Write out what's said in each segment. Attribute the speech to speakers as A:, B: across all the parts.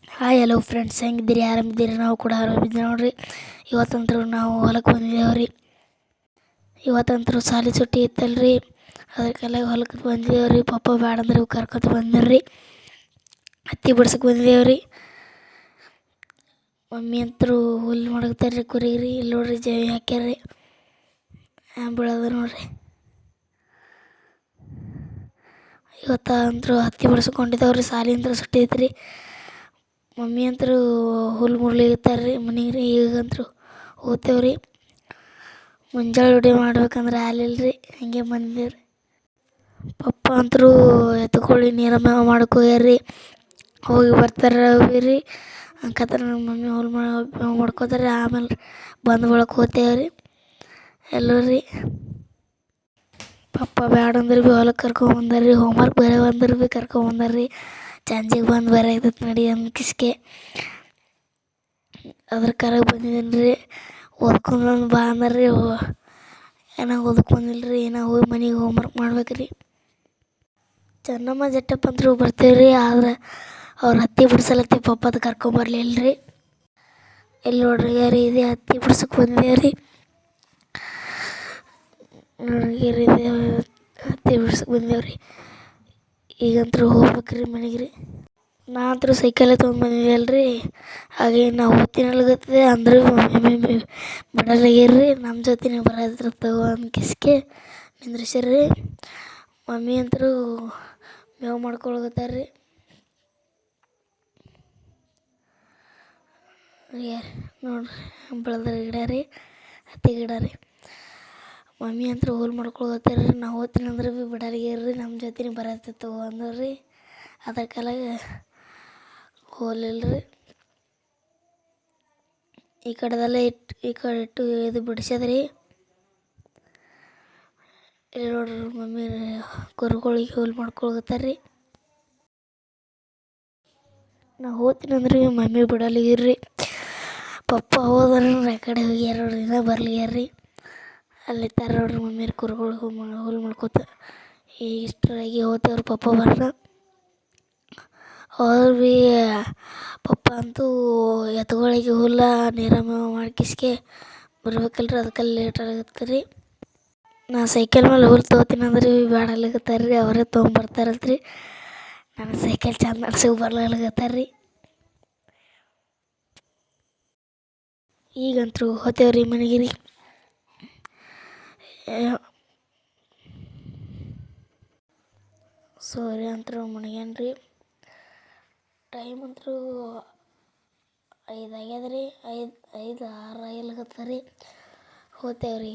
A: Hi hello friends, ಹೆಂಗಿದ್ದೀರಿ? ಆರಾಮಿದ್ದೀರಿ? ನಾವು ಕೂಡ ಆರಾಮಿದ್ದೀವಿ ನೋಡ್ರಿ. ಇವತ್ತಂತರೂ ನಾವು ಹೊಲಕ್ಕೆ ಬಂದಿದ್ದೇವೆ. ಇವತ್ತಂತರೂ ಸಾಲಿ ಸುಟ್ಟಿ ಇತ್ತಲ್ರಿ, ಅದಕ್ಕೆಲ್ಲ ಹೊಲಕ್ಕೆ ಬಂದಿದ್ದೇವೆ. ಪಪ್ಪ ಬೇಡ ಅಂದ್ರೆ ಕರ್ಕೊತ ಬಂದಿರಿ. ಹತ್ತಿ ಬಿಡ್ಸಕ್ಕೆ ಬಂದಿದ್ದೇವೆ. ಮಮ್ಮಿ ಅಂತರೂ ಹುಲ್ಲು ಮಾಡಕ್ತಾರ್ರಿ ಕುರಿಗ್ರಿ. ಇಲ್ಲಿ ನೋಡ್ರಿ ಜೈ ಹಾಕ್ಯಾರ್ರಿ, ಬೀಳೋದು ನೋಡ್ರಿ. ಇವತ್ತಂತರೂ ಹತ್ತಿ ಬಿಡ್ಸ್ಕೊಂಡಿದ್ದೇವ್ರಿ. ಸಾಲಿ ಅಂತ ಸುಟ್ಟಿ ಐತ್ರಿ. ಮಮ್ಮಿ ಅಂತರೂ ಹುಲ್ಲು ಮುರ್ಲಿಗಿತ್ತಾರ್ರಿ ಮನೆಗೆ. ಈಗಂತರೂ ಹೋಗ್ತೇವ್ರಿ. ಮುಂಜಾನೆ ಅಡುಗೆ ಮಾಡ್ಬೇಕಂದ್ರೆ ಹಾಲಿಲ್ರಿ, ಹಂಗೆ ಬಂದಿವ್ರಿ. ಪಪ್ಪ ಅಂತರೂ ಎತ್ಕೊಳ್ಳಿ ನೀರ ಮೇವು ಮಾಡಕ್ಕೆ ಹೋಗ್ಯಾರ್ರಿ. ಹೋಗಿ ಬರ್ತಾರ್ರಿ. ಅನ್ಕತ್ರ ನಮ್ಮ ಮಮ್ಮಿ ಹುಲ್ಲು ಮೇವು ಮಾಡ್ಕೋತಾರೆ. ಆಮೇಲೆ ಬಂದು ಬಳಕೆ ಹೋಗ್ತೇವ್ರಿ ಎಲ್ಲರಿ. ಪಪ್ಪ ಬ್ಯಾಡ ಅಂದ್ರೆ ಹೊಲಕ್ಕೆ ಕರ್ಕೊಂಬಂದಾರ್ರಿ. ಹೋಮ್ವರ್ಕ್ ಬೇರೆ ಬಂದ್ರೆ ಕರ್ಕೊಂಬಂದಾರ್ರಿ. ಸಂಜೆಗೆ ಬಂದು ಬೇರೆ ಆಗ್ತೈತೆ ನಡಿ ಕಿಸ್ಕೆ ಅದ್ರ ಕರಗೆ ಬಂದಿದ್ದೀನಿ ರೀ. ಓದ್ಕೊಂಡ್ ಬಾ ಅಂದಾರ್ರಿ. ಏನೋ ಓದ್ಕೊಂಡಿಲ್ರಿ, ಏನೋ ಹೋಗಿ ಮನೆಗೆ ಹೋಮ್ವರ್ಕ್ ಮಾಡ್ಬೇಕ್ರಿ. ಚೆನ್ನಮ್ಮ ಜಟ್ಟಪ್ಪ ಅಂತರೂ ಬರ್ತೀವ್ರಿ. ಆದ್ರೆ ಅವ್ರು ಹತ್ತಿ ಬಿಡ್ಸಲತ್ತಿ ಪಪ್ಪದ ಕರ್ಕೊಂಬರ್ಲಿಲ್ರಿ. ಎಲ್ಲಿ ನೋಡ್ರಿ ಇದೆ ಹತ್ತಿ ಬಿಡ್ಸಕ್ಕೆ ಬಂದೇವ್ರಿ. ನೋಡ್ರಿ ಹತ್ತಿ ಬಿಡ್ಸಕ್ಕೆ ಬಂದೇವ್ರಿ. ಈಗಂತರೂ ಹೋಗ್ಬೇಕ್ರಿ ಮನೆಗೆ ರೀ. ನಾ ಅಂತರೂ ಸೈಕಲ್ಲೇ ತೊಗೊಂಡ್ಬಂದಿದ್ದೆಲ್ರಿ. ಹಾಗೆ ನಾವು ಓದ್ತೀನಲ್ಗತ್ತದೆ ಅಂದ್ರೆ ಮಮ್ಮಿ ಬಿಡಲ್ಲಾಗ್ಯಾರ್ರಿ. ನಮ್ಮ ಜೊತೆನೇ ಬರೋದ್ರ ತಗೋ ಅಂದ್ ಕಿಸ್ಕೆ ನಿಂದ್ರಿಸ್ಯಾರ್ರಿ. ಮಮ್ಮಿ ಅಂತರೂ ಮೇವು ಮಾಡ್ಕೊಳಕತ್ತಾರ್ರಿ. ನೋಡ್ರಿ ಬೆಳೆದ್ರ ಗಿಡ ರೀ, ಹತ್ತಿ ಗಿಡ ರೀ. ಮಮ್ಮಿ ಅಂತರೂ ಹುಲ್ಲು ಮಾಡ್ಕೊಳಕತ್ತಾರ್ರಿ. ನಾವು ಓದ್ತೀನಿ ಅಂದ್ರೆ ಬಿಡಲ್ಲಾಗ್ಯಾರ್ರಿ. ನಮ್ಮ ಜೊತೆನೇ ಬರತ್ತೆ ತಗೋ ಅಂದ್ರಿ. ಅದ್ರ ಕಾಲಾಗ ಹೋಲಿಲ್ರಿ. ಈ ಕಡೆದೆಲ್ಲ ಈ ಕಡೆ ಇಟ್ಟು ಇದು ಬಿಡಿಸ್ಯದ್ರಿ. ಇಲ್ಲಿ ನೋಡ್ರಿ ಮಮ್ಮಿ ಕುರಿಗಳಿಗೆ ಹುಲ್ಲು ಮಾಡ್ಕೊಳಕತ್ತಾರ್ರಿ. ನಾವು ಹೋಗ್ತೀನಿ ಅಂದ್ರೆ ಮಮ್ಮಿ ಬಿಡಲ್ಲಾಗ್ಯಾರ್ರಿ. ಪಪ್ಪ ಹೋದ್ರೆ ಆ ಕಡೆ ಹೋಗ್ಯಾರ ನೋಡ್ರಿ, ಇನ್ನೂ ಬರ್ಲಿಗ್ಯಾರ್ರಿ. ಅಲ್ಲಿ ತರ ನೋಡ್ರಿ ಮಮ್ಮಿಯವ್ರ ಕುರಿಗಳಿಗೆ ಹುಲ್ಲು ಮಾಡ್ಕೊತ ಇಷ್ಟರಾಗಿ ಹೋಗ್ತೇವ್ರಿ. ಪಪ್ಪ ಬರ್ರ ಅವ್ರು ಭೀ ಪಪ್ಪ ಅಂತೂ ಎತ್ತುಗಳಿಗೆ ಹುಲ್ಲ ನೀರ ಮೇವು ಮಾಡ್ಕಿಸ್ಕೆ ಬರ್ಬೇಕಲ್ರಿ. ಅದಕ್ಕೆಲ್ಲ ಲೇಟ್ ಆಗತ್ತೆ ರೀ. ನಾ ಸೈಕಲ್ ಮೇಲೆ ಹುಲ್ಲು ತೊಗೋತೀನಿ ಅಂದ್ರೆ ಬೇಡಲ್ಲಾಗತ್ತಾರ್ರಿ. ಅವರೇ ತೊಗೊಂಬರ್ತಾರಂತ್ರಿ. ನನ್ನ ಸೈಕಲ್ ಚಂದ ನಡ್ಸೋಕೆ ಬರ್ಲಾಗತ್ತಾರ್ರಿ. ಈಗಂತರೂ ಹೋಗ್ತೇವ್ರಿ ಮನೆಗೆ ರೀ. ಸೂರ್ಯ ಅಂತರೂ ಮುಣಗ್ಯಾನ್ರಿ. ಟೈಮ್ ಅಂತರೂ 5 ಆಗ್ಯದ್ರಿ. 5 6 ಆಗ್ಯಲಕತ್ತರಿ. ಹೋಗ್ತೇವ್ರಿ.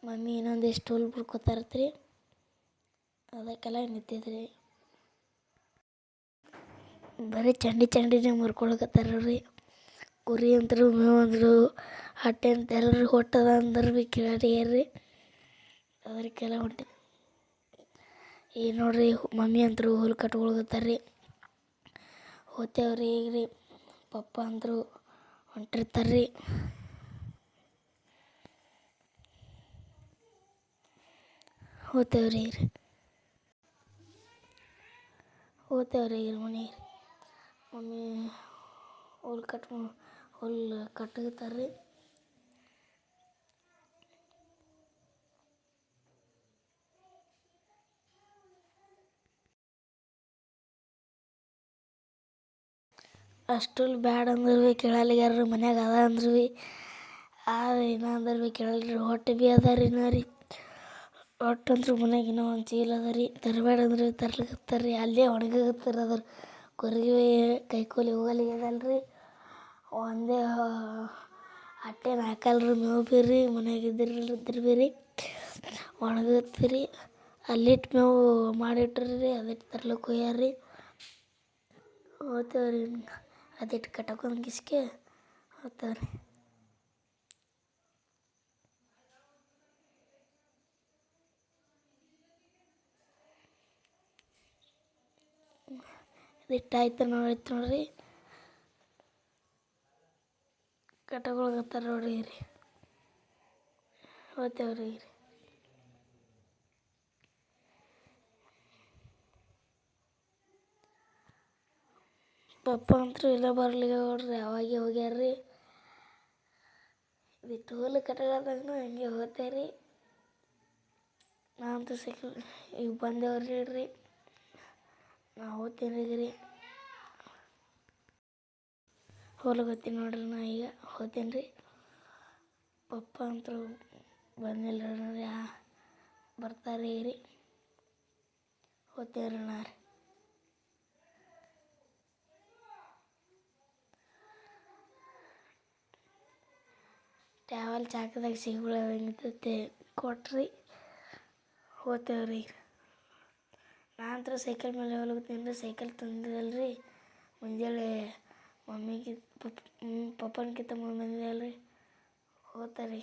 A: ಮಮ್ಮಿ ಇನ್ನೊಂದಿಷ್ಟು ಹುಲ್ಲು ಬಿಡ್ಕೊತಾರತ್ರಿ, ಅದಕ್ಕೆಲ್ಲ ನಿಂತಿದ್ರಿ. ಬರೀ ಚಂಡಿನೇ ಮುರ್ಕೊಳಕತ್ತಾರ್ರಿ. ಕುರಿ ಅಂತರೂ ಮೇವು ಅಂದರು ಹೊಟ್ಟೆ ಅಂತ ಎಲ್ಲರೂ ಹೊಟ್ಟದ ಅಂದ್ರೆ ಭೀ ಕೇಳಾಡ್ಯಾರ್ರಿ. ಅದಕ್ಕೆಲ್ಲ ಹೊಂಟಿ ಈಗ ನೋಡ್ರಿ ಮಮ್ಮಿ ಅಂತರೂ ಹುಲ್ಲು ಕಟ್ಕೊಳಕತ್ತಾರ್ರಿ. ಹೋಗ್ತೇವ್ರಿ ಈಗ ರೀ. ಪಪ್ಪ ಅಂತರೂ ಹೊಂಟಿರ್ತಾರ್ರಿ. ಹೋಗ್ತೇವ್ರಿ ಈಗ ಈಗ ಮನೆಗೆ. ಮಮ್ಮಿ ಹುಲ್ಲು ಕಟ್ಟಕತ್ತಾರ್ರಿ. ಅಷ್ಟು ಬ್ಯಾಡ ಅಂದ್ರೆ ಭೀ ಕೇಳಲ್ಲಾಗ್ಯಾರ್ರಿ. ಮನ್ಯಾಗ ಅದ ಅಂದ್ರೆ ಭೀ ಇನ್ನೂ ಅಂದ್ರೆ ಭೀ ಕೇಳಲ್ರಿ. ಹೊಟ್ಟೆ ಭೀ ಅದ ರೀ ಇನ್ನೂ ರೀ. ಒಟ್ಟಂತರೂ ಮನ್ಯಾಗ ಇನ್ನೂ ಒಂದು ಚೀಲ ಅದ ರೀ. ತರಬೇಡ ಅಂದ್ರೆ ತರ್ಲಿಕತ್ತಾರ್ರಿ. ಅಲ್ಲೇ ಒಣಗಾಕತ್ತಾರ. ಅದ್ರ ಕುರಿಗೆ ಕೈಕೂಲಿ ಹೋಗಲ್ಲಾಗ್ಯದಲ್ರಿ. ಒಂದೇ ಅಟ್ಟೇನು ಹಾಕಲ್ರಿ ಮೇವು ಭೀ ರೀ. ಮನ್ಯಾಗ ಇದ್ರ ಭೀ ರೀ ಒಣಗತ್ರಿ. ಅಲ್ಲಿಟ್ಟು ಮೇವು ಮಾಡಿಟ್ರಿ. ಅದಿಟ್ಟು ತರ್ಲಿಕ್ಕೆ ಹೋಗ್ಯಾರ್ರಿ. ಹೋಗ್ತೇವ್ರಿ. ಅದಿಟ್ಟು ಕಟ್ಟಾಕೊಂಡ್ ಕಿಸ್ಕೆ ಹೋಗ್ತೇವ್ರಿ. ಇದಿಟ್ಟು ಆಯ್ತು ನೋಡ್ರಿ. ಕಟ್ಕೊಳಕತ್ತಾರ ನೋಡ್ರಿ ರೀ. ಹೋಗ್ತೇವ್ರಿ. ಪಪ್ಪ ಅಂತೂ ಇಲ್ಲ ಬರ್ಲಿಕ್ಕೆ ನೋಡ್ರಿ ಅವಾಗೆ ಹೋಗ್ಯಾರ್ರಿ. ಇದು ಟೋಲ್ ಕಟ್ಟಡದಾಗೂ ಹಂಗೆ ಹೋಗ್ತೇರಿ. ನಾನಂತೂ ಸೈಕಲ್ ಈಗ ಬಂದೇವ್ರಿ ಹೇಳ್ರಿ. ನಾ ಹೋಗ್ತೀನಿ ರೀ ಹೋಗ್ತೀನಿ ನೋಡ್ರಿ. ನಾ ಈಗ ಹೋಗ್ತೀನಿ ರೀ. ಪಪ್ಪ ಅಂತೂ ಬಂದಿಲ್ಲ ರೀ ಬರ್ತಾರೆ ರೀ. ಹೋಗ್ತೇವ್ರಿ ನಾ ರೀ. ಟ್ಯಾವಲ್ ಚಾಕದಾಗ ಸಿಗ್ಬಿಡೋದಂಗಿರ್ತೈತೆ ಕೊಟ್ರಿ ಹೋಗ್ತೇವ್ರಿ. ನಾನಂತರ ಸೈಕಲ್ ಮೇಲೆ ಹೋಗ್ತೀನಿ ರೀ. ಸೈಕಲ್ ತಂದಿದ್ದಲ್ರಿ ಮುಂಜಾನೆ ಮಮ್ಮಿಗೆ ಪಪ್ಪನಕ್ಕಿಂತ ಮುಂದೆ ಬಂದಿದ್ದಲ್ರಿ ಹೋಗ್ತಾರೆ ರೀ.